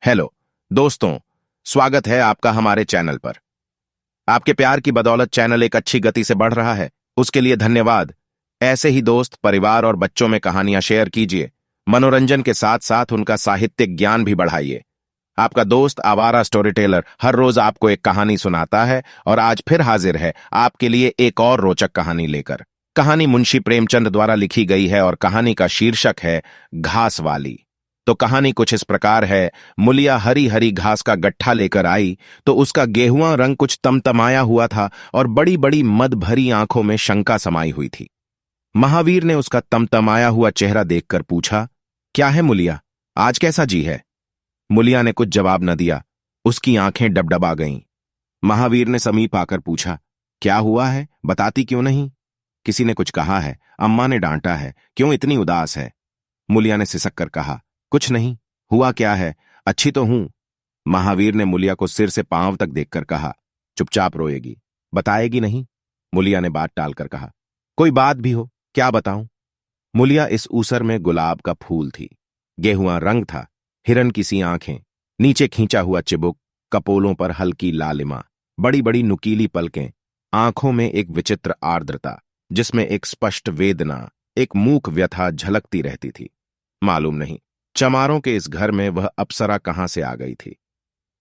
Hello दोस्तों, स्वागत है आपका हमारे चैनल पर। आपके प्यार की बदौलत चैनल एक अच्छी गति से बढ़ रहा है, उसके लिए धन्यवाद। ऐसे ही दोस्त, परिवार और बच्चों में कहानियां शेयर कीजिए। मनोरंजन के साथ साथ उनका साहित्यिक ज्ञान भी बढ़ाइए। आपका दोस्त आवारा स्टोरी टेलर हर रोज आपको एक कहानी सुनाता है और आज फिर हाजिर है आपके लिए एक और रोचक कहानी लेकर। कहानी मुंशी प्रेमचंद द्वारा लिखी गई है और कहानी का शीर्षक है घास वाली। तो कहानी कुछ इस प्रकार है। मुलिया हरी हरी घास का गट्ठा लेकर आई तो उसका गेहुआ रंग कुछ तमतमाया हुआ था और बड़ी बड़ी मद भरी आंखों में शंका समाई हुई थी। महावीर ने उसका तमतमाया हुआ चेहरा देखकर पूछा, क्या है मुलिया, आज कैसा जी है? मुलिया ने कुछ जवाब न दिया, उसकी आंखें डबडबा गईं। महावीर ने समीप आकर पूछा, क्या हुआ है, बताती क्यों नहीं? किसी ने कुछ कहा है, अम्मा ने डांटा है, क्यों इतनी उदास है? मुलिया ने सिसक कर कहा, कुछ नहीं। हुआ क्या है, अच्छी तो हूं। महावीर ने मुलिया को सिर से पांव तक देखकर कहा, चुपचाप रोएगी, बताएगी नहीं? मुलिया ने बात टालकर कहा, कोई बात भी हो, क्या बताऊं? मुलिया इस ऊसर में गुलाब का फूल थी, गेहुआ रंग था, हिरन की सी आंखें, नीचे खींचा हुआ चिबुक, कपोलों पर हल्की लालिमा, बड़ी बड़ी नुकीली पलकें, आंखों में एक विचित्र आर्द्रता जिसमें एक स्पष्ट वेदना, एक मूक व्यथा झलकती रहती थी। मालूम नहीं चमारों के इस घर में वह अप्सरा कहां से आ गई थी।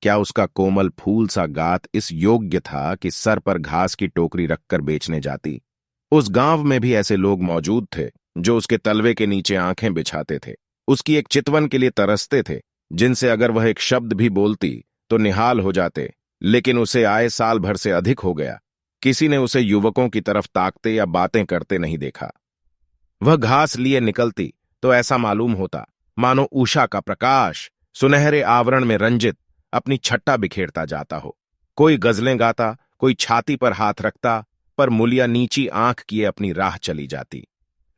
क्या उसका कोमल फूल सा गात इस योग्य था कि सर पर घास की टोकरी रखकर बेचने जाती? उस गांव में भी ऐसे लोग मौजूद थे जो उसके तलवे के नीचे आंखें बिछाते थे, उसकी एक चितवन के लिए तरसते थे, जिनसे अगर वह एक शब्द भी बोलती तो निहाल हो जाते। लेकिन उसे आए साल भर से अधिक हो गया, किसी ने उसे युवकों की तरफ ताकते या बातें करते नहीं देखा। वह घास लिए निकलती तो ऐसा मालूम होता मानो उषा का प्रकाश सुनहरे आवरण में रंजित अपनी छट्टा बिखेरता जाता हो। कोई गजलें गाता, कोई छाती पर हाथ रखता, पर मुलिया नीची आंख किए अपनी राह चली जाती।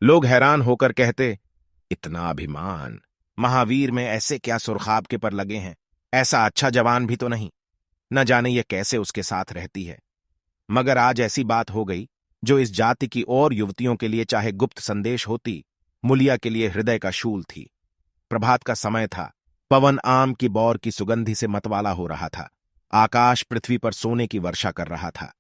लोग हैरान होकर कहते, इतना अभिमान, महावीर में ऐसे क्या सुरखाब के पर लगे हैं, ऐसा अच्छा जवान भी तो नहीं, न जाने ये कैसे उसके साथ रहती है। मगर आज ऐसी बात हो गई जो इस जाति की और युवतियों के लिए चाहे गुप्त संदेश होती, मुलिया के लिए हृदय का शूल थी। प्रभात का समय था, पवन आम की बौर की सुगंधि से मतवाला हो रहा था, आकाश पृथ्वी पर सोने की वर्षा कर रहा था।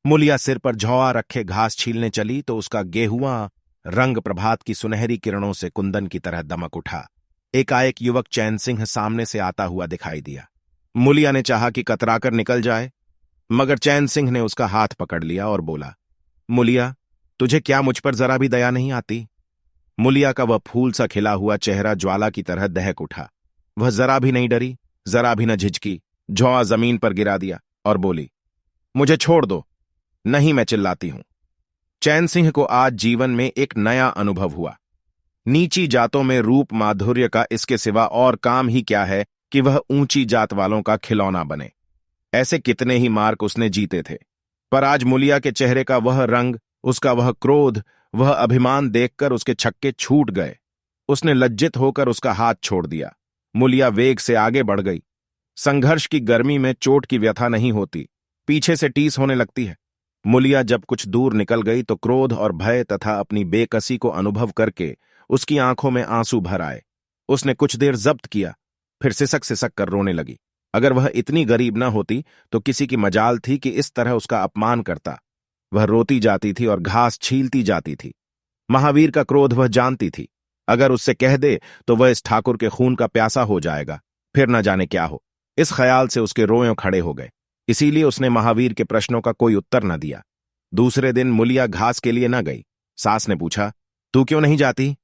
मुलिया सिर पर झौआ रखे घास छीलने चली तो उसका गेहुआ रंग प्रभात की सुनहरी किरणों से कुंदन की तरह दमक उठा। एकाएक युवक चैन सिंह सामने से आता हुआ दिखाई दिया। मुलिया ने चाहा कि कतराकर निकल जाए, मगर चैन सिंह ने उसका हाथ पकड़ लिया और बोला, मुलिया, तुझे क्या मुझ पर जरा भी दया नहीं आती? मुलिया का वह फूल सा खिला हुआ चेहरा ज्वाला की तरह दहक उठा। वह जरा भी नहीं डरी, जरा भी न झिझकी, झौआ जमीन पर गिरा दिया और बोली, मुझे छोड़ दो, नहीं मैं चिल्लाती हूं। चैन सिंह को आज जीवन में एक नया अनुभव हुआ। नीची जातों में रूप माधुर्य का इसके सिवा और काम ही क्या है कि वह ऊंची जात वालों का खिलौना बने। ऐसे कितने ही मार्क उसने जीते थे, पर आज मुलिया के चेहरे का वह रंग, उसका वह क्रोध, वह अभिमान देखकर उसके छक्के छूट गए। उसने लज्जित होकर उसका हाथ छोड़ दिया। मुलिया वेग से आगे बढ़ गई। संघर्ष की गर्मी में चोट की व्यथा नहीं होती, पीछे से टीस होने लगती है। मुलिया जब कुछ दूर निकल गई तो क्रोध और भय तथा अपनी बेकसी को अनुभव करके उसकी आंखों में आंसू भर आए। उसने कुछ देर जब्त किया, फिर सिसक सिसक कर रोने लगी। अगर वह इतनी गरीब न होती तो किसी की मजाल थी कि इस तरह उसका अपमान करता। वह रोती जाती थी और घास छीलती जाती थी। महावीर का क्रोध वह जानती थी, अगर उससे कह दे तो वह इस ठाकुर के खून का प्यासा हो जाएगा, फिर न जाने क्या हो। इस ख्याल से उसके रोयों खड़े हो गए। इसीलिए उसने महावीर के प्रश्नों का कोई उत्तर न दिया। दूसरे दिन मुलिया घास के लिए न गई। सास ने पूछा, तू क्यों नहीं जाती?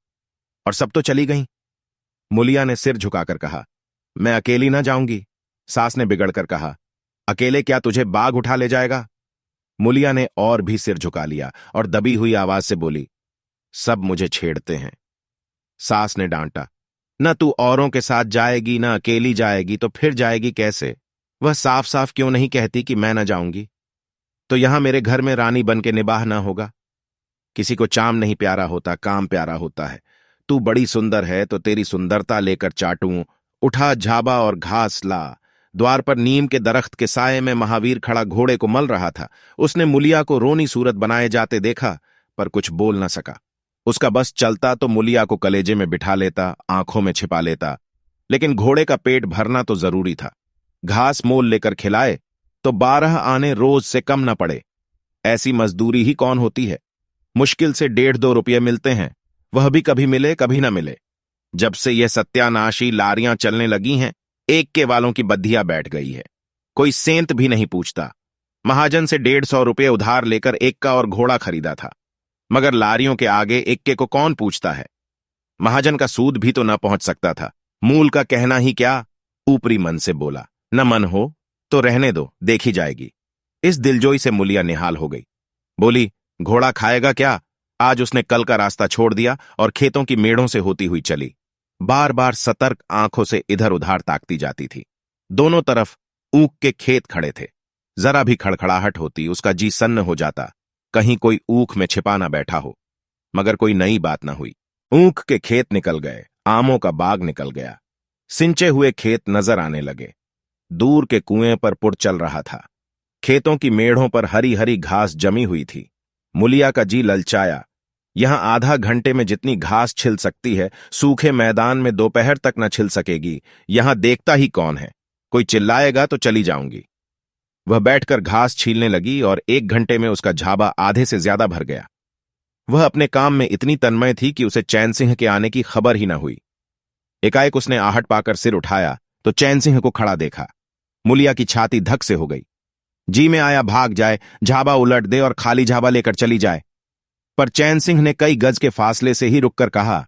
और सब तो चली गईं। मुलिया ने सिर झुकाकर कहा, मैं अकेली न जाऊंगी। सास ने बिगड़कर कहा, अकेले क्या तुझे बाघ उठा ले जाएगा? मुलिया ने और भी सिर झुका लिया और दबी हुई आवाज से बोली, सब मुझे छेड़ते हैं। सास ने डांटा, न तू औरों के साथ जाएगी न अकेली जाएगी, तो फिर जाएगी कैसे? वह साफ साफ क्यों नहीं कहती कि मैं न जाऊंगी? तो यहां मेरे घर में रानी बन के निबाह ना होगा? किसी को चाम नहीं प्यारा होता, काम प्यारा होता है। तू बड़ी सुंदर है तो तेरी सुंदरता लेकर चाटूं। उठा झाबा और घास ला। द्वार पर नीम के दरख्त के साये में महावीर खड़ा घोड़े को मल रहा था। उसने मुलिया को रोनी सूरत बनाए जाते देखा, पर कुछ बोल न सका। उसका बस चलता तो मुलिया को कलेजे में बिठा लेता, आंखों में छिपा लेता, लेकिन घोड़े का पेट भरना तो जरूरी था। घास मोल लेकर खिलाए तो 12 आने रोज से कम न पड़े। ऐसी मजदूरी ही कौन होती है। मुश्किल से 1.5-2 रुपये मिलते हैं, वह भी कभी मिले कभी न मिले। जब से यह सत्यानाशी लारियां चलने लगी हैं, एक के वालों की बद्धियां बैठ गई है। कोई सेंत भी नहीं पूछता। महाजन से 150 रुपये उधार लेकर एक्का और घोड़ा खरीदा था, मगर लारियों के आगे एक्के को कौन पूछता है। महाजन का सूद भी तो न पहुंच सकता था। मूल का कहना ही क्या, ऊपरी मन से बोला, न मन हो तो रहने दो, देखी जाएगी। इस दिलजोई से मुलिया निहाल हो गई। बोली, घोड़ा खाएगा क्या। आज उसने कल का रास्ता छोड़ दिया और खेतों की मेड़ों से होती हुई चली। बार बार सतर्क आंखों से इधर उधर ताकती जाती थी। दोनों तरफ ऊख के खेत खड़े थे। जरा भी खड़खड़ाहट होती उसका जी सन्न हो जाता, कहीं कोई ऊख में छिपा ना बैठा हो। मगर कोई नई बात ना हुई। ऊख के खेत निकल गए, आमों का बाग निकल गया, सिंचे हुए खेत नजर आने लगे। दूर के कुएं पर पुर चल रहा था। खेतों की मेढ़ों पर हरी हरी घास जमी हुई थी। मुलिया का जी ललचाया। यहां आधा घंटे में जितनी घास छिल सकती है, सूखे मैदान में दोपहर तक न छिल सकेगी। यहां देखता ही कौन है। कोई चिल्लाएगा तो चली जाऊंगी। वह बैठकर घास छीलने लगी और 1 घंटे में उसका झाबा आधे से ज्यादा भर गया। वह अपने काम में इतनी तन्मय थी कि उसे चैन सिंह के आने की खबर ही न हुई। एकाएक उसने आहट पाकर सिर उठाया तो चैन सिंह को खड़ा देखा। मुलिया की छाती धक से हो गई। जी में आया भाग जाए, झाबा उलट दे और खाली झाबा लेकर चली जाए। पर चैन सिंह ने कई गज के फासले से ही रुककर कहा,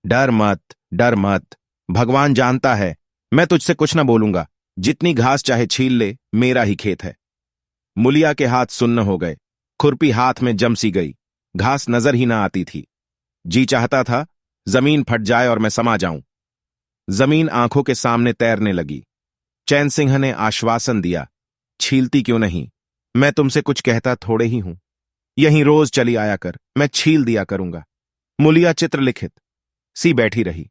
डर मत, डर मत, भगवान जानता है मैं तुझसे कुछ न बोलूंगा। जितनी घास चाहे छील ले, मेरा ही खेत है। मुलिया के हाथ सुन्न हो गए, खुरपी हाथ में जम सी गई, घास नजर ही ना आती थी। जी चाहता था जमीन फट जाए और मैं समा जाऊं। जमीन आंखों के सामने तैरने लगी। चैन सिंह ने आश्वासन दिया, छीलती क्यों नहीं, मैं तुमसे कुछ कहता थोड़े ही हूं। यहीं रोज चली आया कर, मैं छील दिया करूंगा। मुलिया चित्रलिखित सी बैठी रही।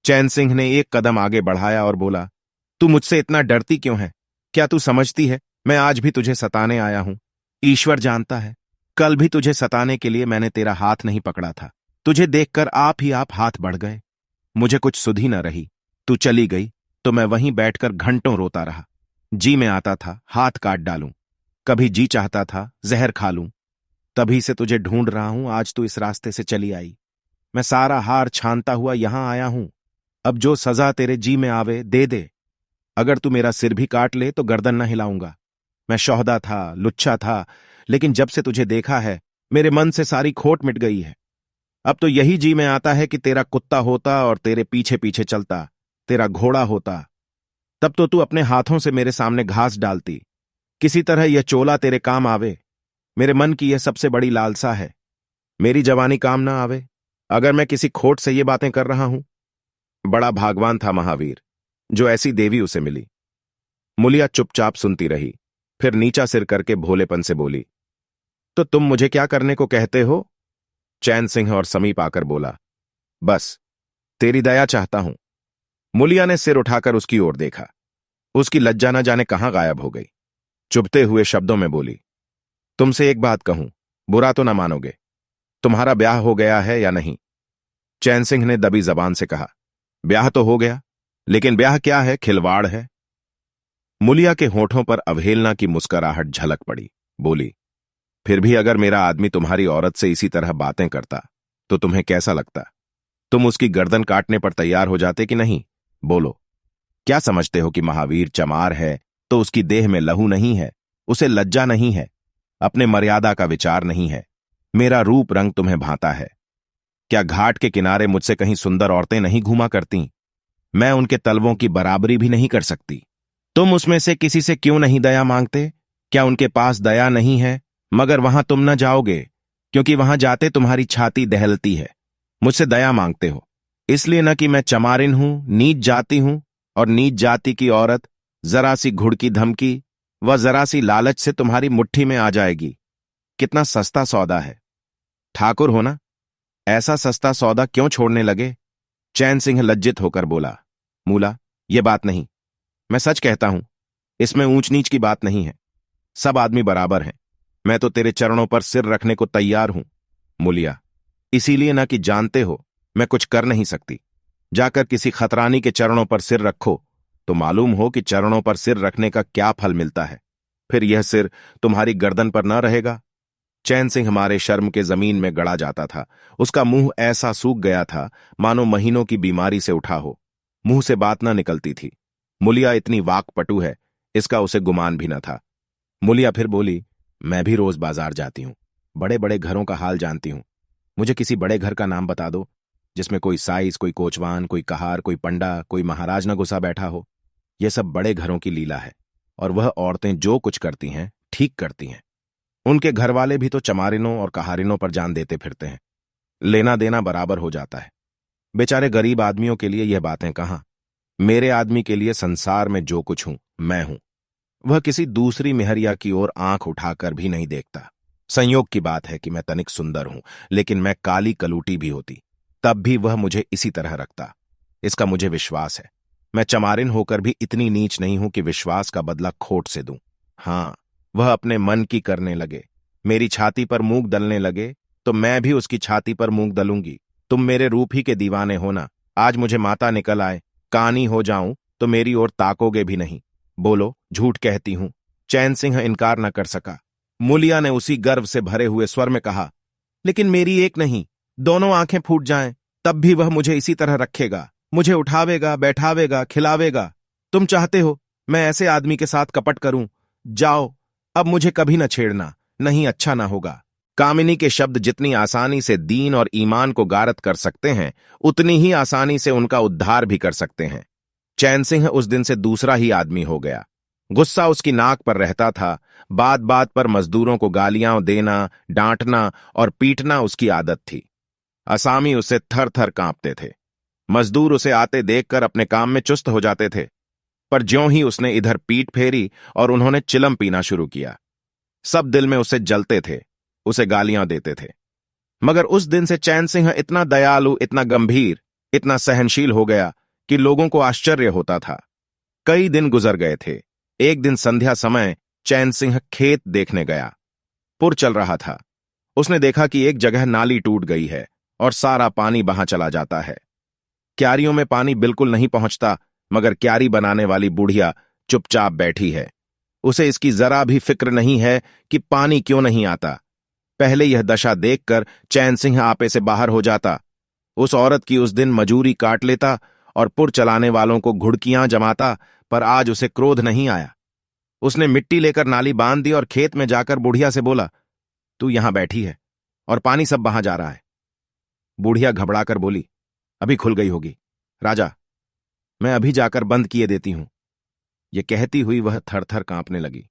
चैन सिंह ने एक कदम आगे बढ़ाया और बोला, तू मुझसे इतना डरती क्यों है। क्या तू समझती है मैं आज भी तुझे सताने आया हूं। ईश्वर जानता है, कल भी तुझे सताने के लिए मैंने तेरा हाथ नहीं पकड़ा था। तुझे देखकर आप ही आप हाथ बढ़ गए। मुझे कुछ सुधि न रही। तू चली गई तो मैं वहीं बैठकर घंटों रोता रहा। जी में आता था हाथ काट डालूं, कभी जी चाहता था जहर खा लूं। तभी से तुझे ढूंढ रहा हूं, आज तू इस रास्ते से चली आई। मैं सारा हार छानता हुआ यहां आया हूं। अब जो सजा तेरे जी में आवे दे दे। अगर तू मेरा सिर भी काट ले तो गर्दन न हिलाऊंगा। मैं शौहदा था, लुच्चा था, लेकिन जब से तुझे देखा है मेरे मन से सारी खोट मिट गई है। अब तो यही जी में आता है कि तेरा कुत्ता होता और तेरे पीछे पीछे चलता, तेरा घोड़ा होता। तब तो तू अपने हाथों से मेरे सामने घास डालती। किसी तरह यह चोला तेरे काम आवे। मेरे मन की यह सबसे बड़ी लालसा है। मेरी जवानी काम ना आवे अगर मैं किसी खोट से ये बातें कर रहा हूं। बड़ा भागवान था महावीर, जो ऐसी देवी उसे मिली। मुलिया चुपचाप सुनती रही, फिर नीचा सिर करके भोलेपन से बोली, तो तुम मुझे क्या करने को कहते हो। चैन सिंह और समीप आकर बोला, बस तेरी दया चाहता हूं। मुलिया ने सिर उठाकर उसकी ओर देखा। उसकी लज्जा न जाने कहां गायब हो गई। चुभते हुए शब्दों में बोली, तुमसे एक बात कहूं, बुरा तो ना मानोगे। तुम्हारा ब्याह हो गया है या नहीं। चैन सिंह ने दबी जबान से कहा, ब्याह तो हो गया, लेकिन ब्याह क्या है, खिलवाड़ है। मुलिया के होठों पर अवहेलना की मुस्कुराहट झलक पड़ी। बोली, फिर भी अगर मेरा आदमी तुम्हारी औरत से इसी तरह बातें करता तो तुम्हें कैसा लगता। तुम उसकी गर्दन काटने पर तैयार हो जाते कि नहीं। बोलो, क्या समझते हो कि महावीर चमार है तो उसकी देह में लहू नहीं है, उसे लज्जा नहीं है, अपने मर्यादा का विचार नहीं है। मेरा रूप रंग तुम्हें भाता है। क्या घाट के किनारे मुझसे कहीं सुंदर औरतें नहीं घूमा करती। मैं उनके तलवों की बराबरी भी नहीं कर सकती। तुम उसमें से किसी से क्यों नहीं दया मांगते। क्या उनके पास दया नहीं है, मगर वहां तुम न जाओगे, क्योंकि वहां जाते तुम्हारी छाती दहलती है। मुझसे दया मांगते हो इसलिए न कि मैं चमारिन हूं, नीच जाति हूं, और नीच जाति की औरत जरा सी घुड़की धमकी व जरा सी लालच से तुम्हारी मुट्ठी में आ जाएगी। कितना सस्ता सौदा है। ठाकुर हो ना, ऐसा सस्ता सौदा क्यों छोड़ने लगे। चैन सिंह लज्जित होकर बोला, मूला, ये बात नहीं। मैं सच कहता हूं, इसमें ऊंच नीच की बात नहीं है। सब आदमी बराबर हैं। मैं तो तेरे चरणों पर सिर रखने को तैयार हूं। मुलिया, इसीलिए ना कि जानते हो मैं कुछ कर नहीं सकती। जाकर किसी खतरानी के चरणों पर सिर रखो तो मालूम हो कि चरणों पर सिर रखने का क्या फल मिलता है। फिर यह सिर तुम्हारी गर्दन पर न रहेगा। चैन सिंह हमारे शर्म के जमीन में गड़ा जाता था। उसका मुंह ऐसा सूख गया था मानो महीनों की बीमारी से उठा हो। मुंह से बात न निकलती थी। मुलिया इतनी वाकपटु है, इसका उसे गुमान भी न था। मुलिया फिर बोली, मैं भी रोज बाजार जाती हूं, बड़े बड़े घरों का हाल जानती हूं। मुझे किसी बड़े घर का नाम बता दो जिसमें कोई साइस, कोई कोचवान, कोई कहार, कोई पंडा, कोई महाराज न घुसा बैठा हो। यह सब बड़े घरों की लीला है, और वह औरतें जो कुछ करती हैं ठीक करती हैं। उनके घर वाले भी तो चमारिनों और कहारिनों पर जान देते फिरते हैं। लेना देना बराबर हो जाता है। बेचारे गरीब आदमियों के लिए यह बातें कहां। मेरे आदमी के लिए संसार में जो कुछ हूं मैं हूं। वह किसी दूसरी मेहरिया की ओर आंख उठाकर भी नहीं देखता। संयोग की बात है कि मैं तनिक सुंदर हूं, लेकिन मैं काली कलूटी भी होती तब भी वह मुझे इसी तरह रखता। इसका मुझे विश्वास है। मैं चमारिन होकर भी इतनी नीच नहीं हूं कि विश्वास का बदला खोट से दूं। हां, वह अपने मन की करने लगे, मेरी छाती पर मूंग दलने लगे तो मैं भी उसकी छाती पर मूंग दलूंगी। तुम मेरे रूप ही के दीवाने हो ना। आज मुझे माता निकल आए, कानी हो जाऊं तो मेरी ओर ताकोगे भी नहीं। बोलो, झूठ कहती हूं। चैन सिंह इनकार न कर सका। मुलिया ने उसी गर्व से भरे हुए स्वर में कहा, लेकिन मेरी एक नहीं, दोनों आंखें फूट जाएं तब भी वह मुझे इसी तरह रखेगा। मुझे उठावेगा, बैठावेगा, खिलावेगा। तुम चाहते हो मैं ऐसे आदमी के साथ कपट करूं? जाओ, अब मुझे कभी न छेड़ना, नहीं अच्छा ना होगा। कामिनी के शब्द जितनी आसानी से दीन और ईमान को गारत कर सकते हैं, उतनी ही आसानी से उनका उद्धार भी कर सकते हैं। चैन सिंह उस दिन से दूसरा ही आदमी हो गया। गुस्सा उसकी नाक पर रहता था। बात बात पर मजदूरों को गालियां देना, डांटना और पीटना उसकी आदत थी। असामी उसे थर थर कांपते थे। मजदूर उसे आते देखकर अपने काम में चुस्त हो जाते थे। पर ज्यों ही उसने इधर पीठ फेरी और उन्होंने चिलम पीना शुरू किया, सब दिल में उसे जलते थे, उसे गालियां देते थे। मगर उस दिन से चैन सिंह इतना दयालु, इतना गंभीर, इतना सहनशील हो गया कि लोगों को आश्चर्य होता था। कई दिन गुजर गए थे। एक दिन संध्या समय चैन सिंह खेत देखने गया। पुर चल रहा था। उसने देखा कि एक जगह नाली टूट गई है और सारा पानी वहां चला जाता है। क्यारियों में पानी बिल्कुल नहीं पहुंचता, मगर क्यारी बनाने वाली बुढ़िया चुपचाप बैठी है। उसे इसकी जरा भी फिक्र नहीं है कि पानी क्यों नहीं आता। पहले यह दशा देखकर चैन सिंह आपे से बाहर हो जाता। उस औरत की उस दिन मजूरी काट लेता और पुर चलाने वालों को घुड़कियां जमाता, पर आज उसे क्रोध नहीं आया। उसने मिट्टी लेकर नाली बांध दी और खेत में जाकर बुढ़िया से बोला, तू यहां बैठी है और पानी सब वहां जा रहा है। बुढ़िया घबराकर बोली, अभी खुल गई होगी राजा, मैं अभी जाकर बंद किए देती हूं। यह कहती हुई वह थर थर कांपने लगी।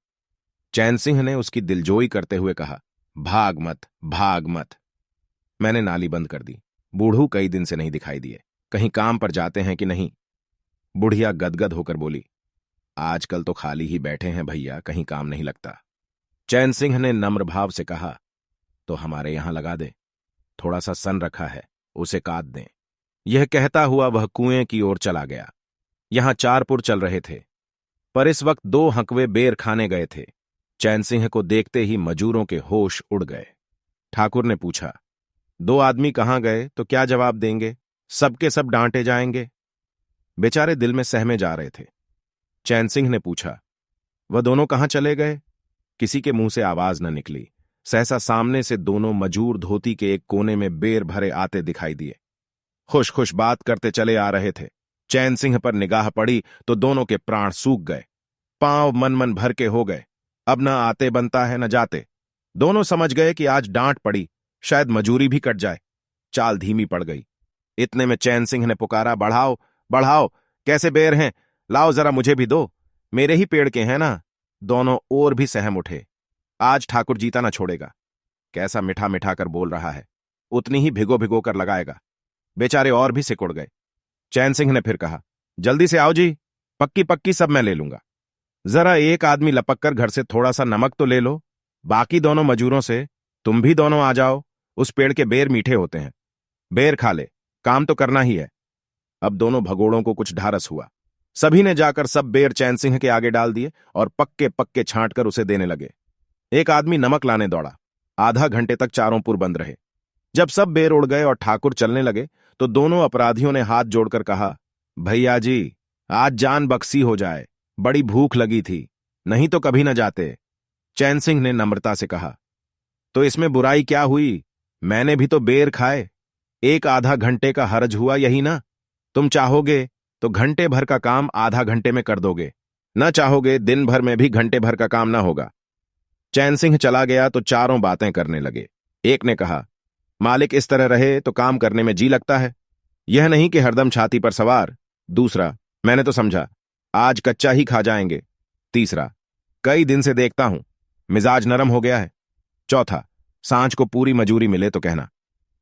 चैन सिंह ने उसकी दिलजोई करते हुए कहा, भाग मत, भाग मत। मैंने नाली बंद कर दी। बूढ़ू कई दिन से नहीं दिखाई दिए, कहीं काम पर जाते हैं कि नहीं। बुढ़िया गदगद होकर बोली, आजकल तो खाली ही बैठे हैं भैया, कहीं काम नहीं लगता। चैन सिंह ने नम्र भाव से कहा, तो हमारे यहां लगा दे, थोड़ा सा सन रखा है, उसे काट दें। यह कहता हुआ वह कुएं की ओर चला गया। यहां 4 पुर चल रहे थे, पर इस वक्त 2 हंकवे बेर खाने गए थे। चैन सिंह को देखते ही मजूरों के होश उड़ गए। ठाकुर ने पूछा, 2 आदमी कहां गए? तो क्या जवाब देंगे? सबके सब डांटे जाएंगे। बेचारे दिल में सहमे जा रहे थे। चैन सिंह ने पूछा, वह दोनों कहां चले गए? किसी के मुंह से आवाज न निकली। सहसा सामने से दोनों मजूर धोती के एक कोने में बेर भरे आते दिखाई दिए। खुश खुश बात करते चले आ रहे थे। चैन सिंह पर निगाह पड़ी तो दोनों के प्राण सूख गए। पांव मन मन भर के हो गए। अब न आते बनता है न जाते। दोनों समझ गए कि आज डांट पड़ी, शायद मजूरी भी कट जाए। चाल धीमी पड़ गई। इतने में चैन सिंह ने पुकारा, बढ़ाओ बढ़ाओ, कैसे बेर हैं, लाओ जरा मुझे भी दो, मेरे ही पेड़ के हैं ना। दोनों और भी सहम उठे। आज ठाकुर जीता ना छोड़ेगा। कैसा मिठा मिठा कर बोल रहा है, उतनी ही भिगो भिगो कर लगाएगा। बेचारे और भी सिकुड़ गए। चैन सिंह ने फिर कहा, जल्दी से आओ जी, पक्की पक्की सब मैं ले लूंगा। जरा एक आदमी लपक कर घर से थोड़ा सा नमक तो ले लो। बाकी दोनों मजूरों से तुम भी दोनों आ जाओ, उस पेड़ के बेर मीठे होते हैं। बेर खा ले, काम तो करना ही है। अब दोनों भगोड़ों को कुछ ढारस हुआ। सभी ने जाकर सब बेर चैन सिंह के आगे डाल दिए और पक्के पक्के छांट कर उसे देने लगे। एक आदमी नमक लाने दौड़ा। आधा घंटे तक चारों पुर बंद रहे। जब सब बेर उड़ गए और ठाकुर चलने लगे तो दोनों अपराधियों ने हाथ जोड़कर कहा, भैया जी, आज जान बख्शी हो जाए, बड़ी भूख लगी थी, नहीं तो कभी न जाते। चैन सिंह ने नम्रता से कहा, तो इसमें बुराई क्या हुई? मैंने भी तो बेर खाए, एक आधा घंटे का हर्ज हुआ, यही ना? तुम चाहोगे तो घंटे भर का काम आधा घंटे में कर दोगे, न चाहोगे दिन भर में भी घंटे भर का काम ना होगा। चैन सिंह चला गया तो चारों बातें करने लगे। एक ने कहा, मालिक इस तरह रहे तो काम करने में जी लगता है, यह नहीं कि हरदम छाती पर सवार। दूसरा, मैंने तो समझा आज कच्चा ही खा जाएंगे। तीसरा, कई दिन से देखता हूं मिजाज नरम हो गया है। चौथा, सांझ को पूरी मजूरी मिले तो कहना।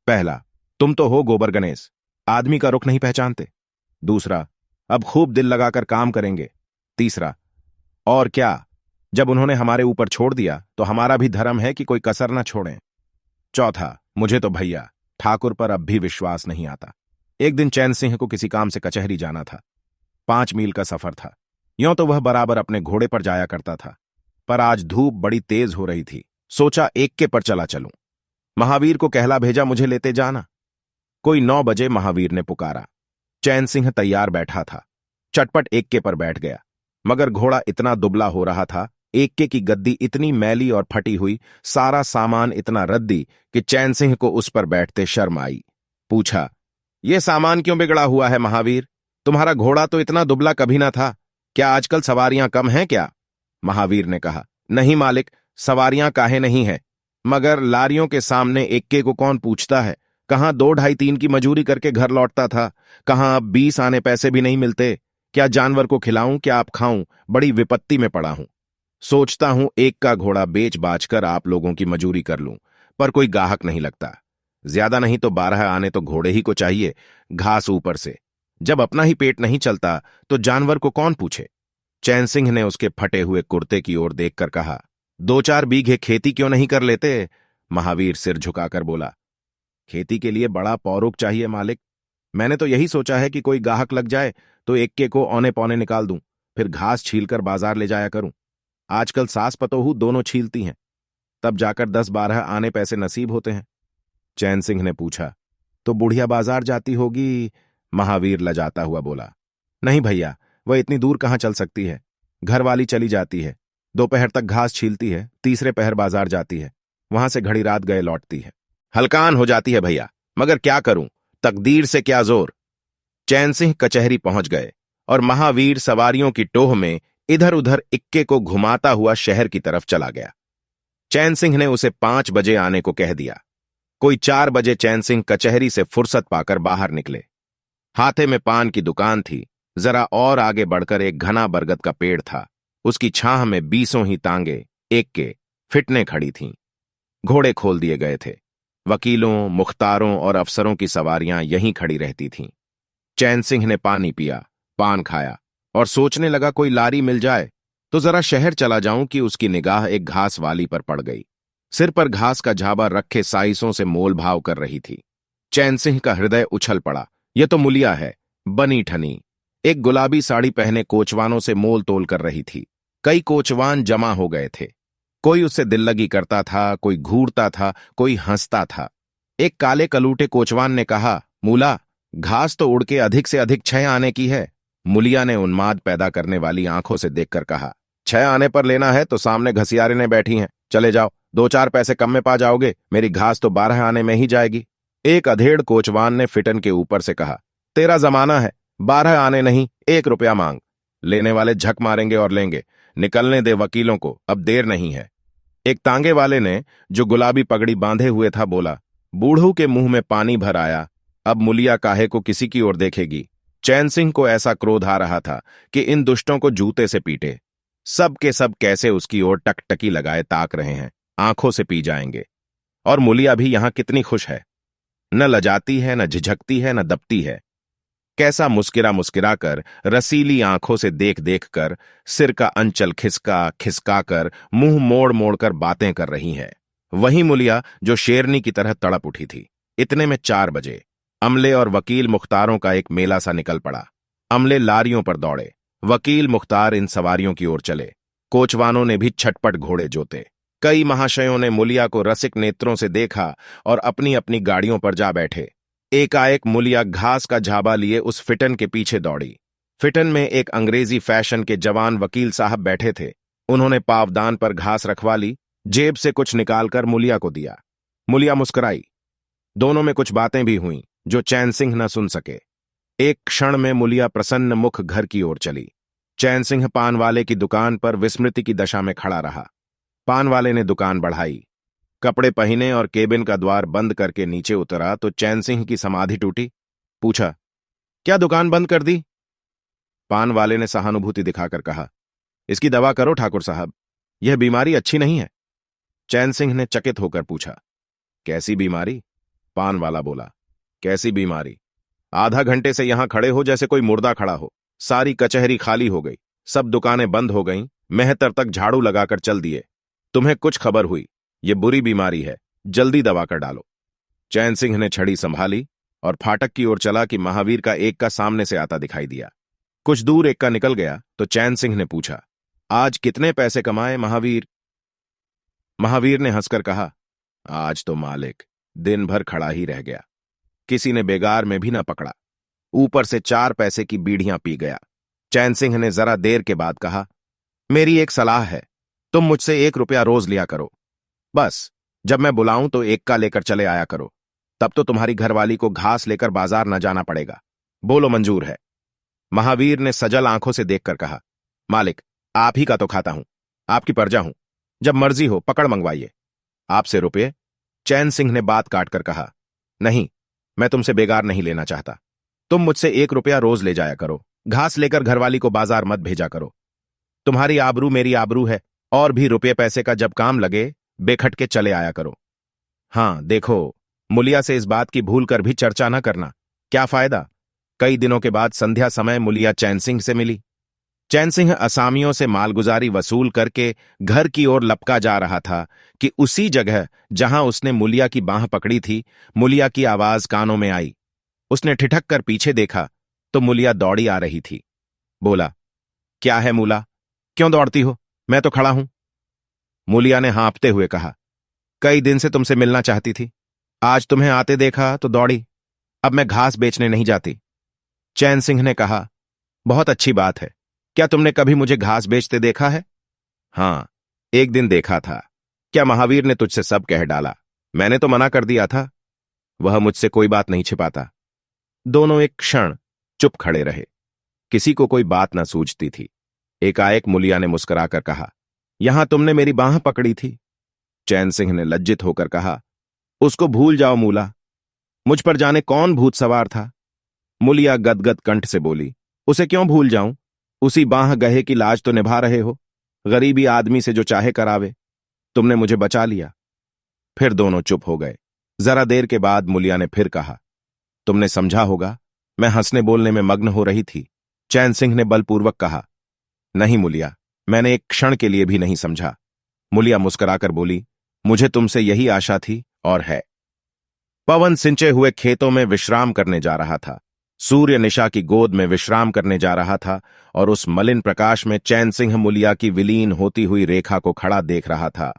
पहला, तुम तो हो गोबर गणेश, आदमी का रुख नहीं पहचानते। दूसरा, अब खूब दिल लगाकर काम करेंगे। तीसरा, और क्या, जब उन्होंने हमारे ऊपर छोड़ दिया तो हमारा भी धर्म है कि कोई कसर न छोड़ें। चौथा, मुझे तो भैया ठाकुर पर अब भी विश्वास नहीं आता। एक दिन चैन सिंह को किसी काम से कचहरी जाना था। 5 मील का सफर था। यों तो वह बराबर अपने घोड़े पर जाया करता था, पर आज धूप बड़ी तेज हो रही थी। सोचा एक्के पर चला चलूं। महावीर को कहला भेजा, मुझे लेते जाना। कोई 9 बजे महावीर ने पुकारा। चैन सिंह तैयार बैठा था, चटपट एक्के पर बैठ गया, मगर घोड़ा इतना दुबला हो रहा था, एक्के की गद्दी इतनी मैली और फटी हुई, सारा सामान इतना रद्दी कि चैन सिंह को उस पर बैठते शर्म आई। पूछा, ये सामान क्यों बिगड़ा हुआ है महावीर? तुम्हारा घोड़ा तो इतना दुबला कभी ना था, क्या आजकल सवारियां कम हैं क्या? महावीर ने कहा, नहीं मालिक, सवारियां काहे नहीं है, मगर लारियों के सामने एक्के को कौन पूछता है? कहां 2 ढाई 3 की मजूरी करके घर लौटता था, कहां अब 20 आने पैसे भी नहीं मिलते। क्या जानवर को खिलाऊं, क्या आप खाऊं? बड़ी विपत्ति में पड़ा हूं। सोचता हूं एक का घोड़ा बेच बाच कर आप लोगों की मजूरी कर लूं, पर कोई गाहक नहीं लगता। ज्यादा नहीं तो 12 आने तो घोड़े ही को चाहिए, घास ऊपर से। जब अपना ही पेट नहीं चलता तो जानवर को कौन पूछे? चैन सिंह ने उसके फटे हुए कुर्ते की ओर देखकर कहा, 2-4 बीघे खेती क्यों नहीं कर लेते? महावीर सिर झुकाकर बोला, खेती के लिए बड़ा पौरुक चाहिए मालिक। मैंने तो यही सोचा है कि कोई गाहक लग जाए तो एक्के को औने पौने निकाल दूं, फिर घास छीलकर बाजार ले जाया करूं। आजकल सास पतोहू दोनों छीलती हैं, तब जाकर 10-12 आने पैसे नसीब होते हैं। चैन सिंह ने पूछा, तो बुढ़िया बाजार जाती होगी? महावीर लजाता हुआ बोला, नहीं भैया, वह इतनी दूर कहां चल सकती है। घर वाली चली जाती है, दोपहर तक घास छीलती है, तीसरे पहर बाजार जाती है, वहां से घड़ी रात गए लौटती है। हलकान हो जाती है भैया, मगर क्या करूं, तकदीर से क्या जोर। चैन सिंह कचहरी पहुंच गए और महावीर सवारियों की टोह में इधर उधर इक्के को घुमाता हुआ शहर की तरफ चला गया। चैन सिंह ने उसे 5 बजे आने को कह दिया। कोई 4 बजे चैन सिंह कचहरी से फुर्सत पाकर बाहर निकले। हाथे में पान की दुकान थी। जरा और आगे बढ़कर एक घना बरगद का पेड़ था, उसकी छाह में 20 ही तांगे एक्के फिटने खड़ी थीं। घोड़े खोल दिए गए थे। वकीलों, मुख्तारों और अफसरों की सवारियां यहीं खड़ी रहती थीं। चैन सिंह ने पानी पिया, पान खाया और सोचने लगा, कोई लारी मिल जाए तो जरा शहर चला जाऊं कि उसकी निगाह एक घास वाली पर पड़ गई। सिर पर घास का झाबा रखे साइसों से मोल भाव कर रही थी। चैन सिंह का हृदय उछल पड़ा। यह तो मुलिया है, बनी ठनी, एक गुलाबी साड़ी पहने कोचवानों से मोल तोल कर रही थी। कई कोचवान जमा हो गए थे। कोई उससे दिल्लगी करता था, कोई घूरता था, कोई हंसता था। एक काले कलूटे कोचवान ने कहा, मूला, घास तो उड़ के अधिक से अधिक 6 आने की है। मुलिया ने उन्माद पैदा करने वाली आंखों से देखकर कहा, 6 आने पर लेना है तो सामने घसियारे ने बैठी हैं, चले जाओ, 2-4 पैसे कम में पा जाओगे, मेरी घास तो 12 आने में ही जाएगी। एक अधेड़ कोचवान ने फिटन के ऊपर से कहा, तेरा जमाना है, 12 आने नहीं, 1 रुपया मांग। लेने वाले झक मारेंगे और लेंगे, निकलने दे वकीलों को, अब देर नहीं है। एक तांगे वाले ने, जो गुलाबी पगड़ी बांधे हुए था, बोला, बूढ़ू के मुंह में पानी भर आया, अब मुलिया काहे को किसी की ओर देखेगी। चैन सिंह को ऐसा क्रोध आ रहा था कि इन दुष्टों को जूते से पीटे। सब के सब कैसे उसकी ओर टकटकी लगाए ताक रहे हैं, आंखों से पी जाएंगे। और मुलिया भी यहां कितनी खुश है, न लजाती है, न झिझकती है, न दबती है। कैसा मुस्किरा मुस्किरा कर, रसीली आंखों से देख देख कर, सिर का अंचल खिसका खिसका कर, मुंह मोड़ मोड़ कर बातें कर रही है। वही मुलिया जो शेरनी की तरह तड़प उठी थी। इतने में 4 बजे अमले और वकील मुख्तारों का एक मेला सा निकल पड़ा। अमले लारियों पर दौड़े, वकील मुख्तार इन सवारियों की ओर चले। कोचवानों ने भी छटपट घोड़े जोते। कई महाशयों ने मुलिया को रसिक नेत्रों से देखा और अपनी अपनी गाड़ियों पर जा बैठे। एकाएक मुलिया घास का झाबा लिए उस फिटन के पीछे दौड़ी। फिटन में एक अंग्रेजी फैशन के जवान वकील साहब बैठे थे। उन्होंने पावदान पर घास रखवा ली, जेब से कुछ निकालकर मुलिया को दिया। मुलिया मुस्कुराई। दोनों में कुछ बातें भी हुईं जो चैन सिंह न सुन सके। एक क्षण में मुलिया प्रसन्न मुख घर की ओर चली। चैन सिंह पान वाले की दुकान पर विस्मृति की दशा में खड़ा रहा। पान वाले ने दुकान बढ़ाई, कपड़े पहने और केबिन का द्वार बंद करके नीचे उतरा तो चैन सिंह की समाधि टूटी। पूछा, क्या दुकान बंद कर दी? पान वाले ने सहानुभूति दिखाकर कहा, इसकी दवा करो ठाकुर साहब, यह बीमारी अच्छी नहीं है। चैन सिंह ने चकित होकर पूछा, कैसी बीमारी? पान वाला बोला, कैसी बीमारी? आधा घंटे से यहां खड़े हो जैसे कोई मुर्दा खड़ा हो। सारी कचहरी खाली हो गई, सब दुकानें बंद हो गईं, मेहतर तक झाड़ू लगाकर चल दिए। तुम्हें कुछ खबर हुई? ये बुरी बीमारी है, जल्दी दवा कर डालो। चैन सिंह ने छड़ी संभाली और फाटक की ओर चला कि महावीर का एक का सामने से आता दिखाई दिया। कुछ दूर एक का निकल गया तो चैन सिंह ने पूछा, आज कितने पैसे कमाए महावीर? महावीर ने हंसकर कहा, आज तो मालिक दिन भर खड़ा ही रह गया, किसी ने बेगार में भी न पकड़ा, ऊपर से 4 पैसे की बीड़ियां पी गया। चैन सिंह ने जरा देर के बाद कहा, मेरी एक सलाह है, तुम मुझसे 1 रुपया रोज लिया करो। बस जब मैं बुलाऊं तो 1 का लेकर चले आया करो, तब तो तुम्हारी घरवाली को घास लेकर बाजार न जाना पड़ेगा। बोलो मंजूर है? महावीर ने सजल आंखों से देखकर कहा, मालिक आप ही का तो खाता हूं, आपकी प्रजा हूं, जब मर्जी हो पकड़ मंगवाइए। आपसे रुपये? चैन सिंह ने बात काटकर कहा, नहीं, मैं तुमसे बेगार नहीं लेना चाहता। तुम मुझसे 1 रुपया रोज ले जाया करो, घास लेकर घरवाली को बाजार मत भेजा करो। तुम्हारी आबरू मेरी आबरू है, और भी रुपये पैसे का जब काम लगे बेखटके चले आया करो। हां देखो, मुलिया से इस बात की भूल कर भी चर्चा न करना, क्या फायदा? कई दिनों के बाद संध्या समय मुलिया चैन सिंह से मिली। चैन सिंह असामियों से मालगुजारी वसूल करके घर की ओर लपका जा रहा था कि उसी जगह जहां उसने मुलिया की बांह पकड़ी थी, मुलिया की आवाज कानों में आई। उसने ठिठक कर पीछे देखा तो मुलिया दौड़ी आ रही थी। बोला, क्या है मूला, क्यों दौड़ती हो? मैं तो खड़ा हूं। मुलिया ने हाँफते हुए कहा, कई दिन से तुमसे मिलना चाहती थी, आज तुम्हें आते देखा तो दौड़ी। अब मैं घास बेचने नहीं जाती। चैन सिंह ने कहा, बहुत अच्छी बात है, क्या तुमने कभी मुझे घास बेचते देखा है? हां, एक दिन देखा था। क्या महावीर ने तुझसे सब कह डाला? मैंने तो मना कर दिया था। वह मुझसे कोई बात नहीं छिपाता। दोनों एक क्षण चुप खड़े रहे, किसी को कोई बात न सूझती थी। एकाएक मुलिया ने मुस्कुराकर कहा, यहां तुमने मेरी बांह पकड़ी थी। चैन सिंह ने लज्जित होकर कहा, उसको भूल जाओ मूला, मुझ पर जाने कौन भूत सवार था। मुलिया गदगद कंठ से बोली, उसे क्यों भूल जाऊं? उसी बांह गहे की लाज तो निभा रहे हो, गरीबी आदमी से जो चाहे करावे। तुमने मुझे बचा लिया। फिर दोनों चुप हो गए। जरा देर के बाद मुलिया ने फिर कहा, तुमने समझा होगा, मैं हंसने बोलने में मग्न हो रही थी। चैन सिंह ने बलपूर्वक कहा, नहीं मुलिया, मैंने एक क्षण के लिए भी नहीं समझा। मुलिया मुस्कुराकर बोली, मुझे तुमसे यही आशा थी और है। पवन सिंचे हुए खेतों में विश्राम करने जा रहा था। सूर्य निशा की गोद में विश्राम करने जा रहा था और उस मलिन प्रकाश में चैन सिंह मुलिया की विलीन होती हुई रेखा को खड़ा देख रहा था।